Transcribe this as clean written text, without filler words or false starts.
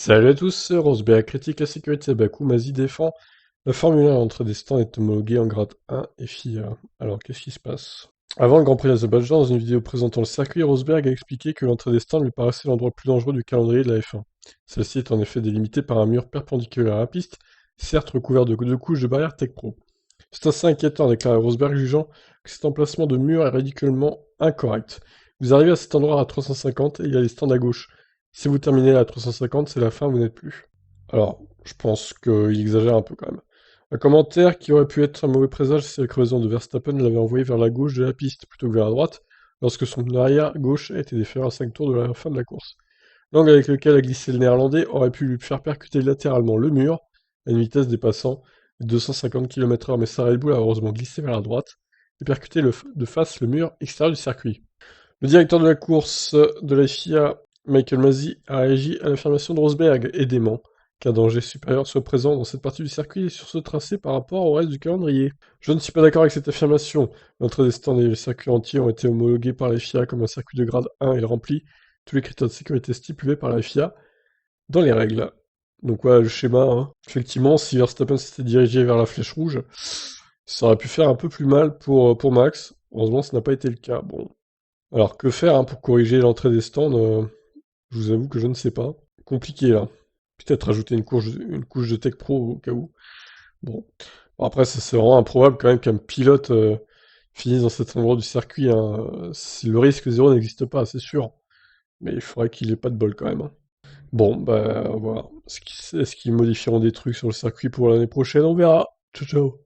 Salut à tous, c'est Rosberg critique la sécurité. Bakou Mazi défend la Formule 1 entre des stands est homologué en grade 1 et FIA. Alors qu'est-ce qui se passe? Avant le Grand Prix d'Azerbaïdjan, dans une vidéo présentant le circuit, Rosberg a expliqué que l'entrée des stands lui paraissait l'endroit le plus dangereux du calendrier de la F1. Celle-ci est en effet délimitée par un mur perpendiculaire à la piste, certes recouvert de deux couches de barrières Tech Pro. C'est assez inquiétant, a déclaré Rosberg, jugeant que cet emplacement de mur est ridiculement incorrect. Vous arrivez à cet endroit à 350 et il y a les stands à gauche. Si vous terminez à 350, c'est la fin, vous n'êtes plus. Alors, je pense qu'il exagère un peu quand même. Un commentaire qui aurait pu être un mauvais présage si la crevaison de Verstappen l'avait envoyé vers la gauche de la piste plutôt que vers la droite, lorsque son arrière gauche a été déféré à 5 tours de la fin de la course. L'angle avec lequel a glissé le néerlandais aurait pu lui faire percuter latéralement le mur, à une vitesse dépassant les 250 km/h, mais sa Red Bull a heureusement glissé vers la droite et percuté de face le mur extérieur du circuit. Le directeur de la course de la FIA, Michael Masi, a réagi à l'affirmation de Rosberg, et dément qu'un danger supérieur soit présent dans cette partie du circuit et sur ce tracé par rapport au reste du calendrier. Je ne suis pas d'accord avec cette affirmation. L'entrée des stands et le circuit entier ont été homologués par la FIA comme un circuit de grade 1 et remplit tous les critères de sécurité stipulés par la FIA dans les règles. Donc voilà le schéma, hein. Effectivement, si Verstappen s'était dirigé vers la flèche rouge, ça aurait pu faire un peu plus mal pour Max. Heureusement, ce n'a pas été le cas. Bon, alors que faire hein, pour corriger l'entrée des stands je vous avoue que je ne sais pas. Compliqué là. Peut-être rajouter une couche de Tech Pro au cas où. Bon. Bon, après, ça c'est vraiment improbable quand même qu'un pilote finisse dans cet endroit du circuit, hein. Si le risque zéro n'existe pas, c'est sûr. Mais il faudrait qu'il ait pas de bol quand même, hein. Bon, bah voilà. Est-ce qu'ils modifieront des trucs sur le circuit pour l'année prochaine? On verra. Ciao, ciao.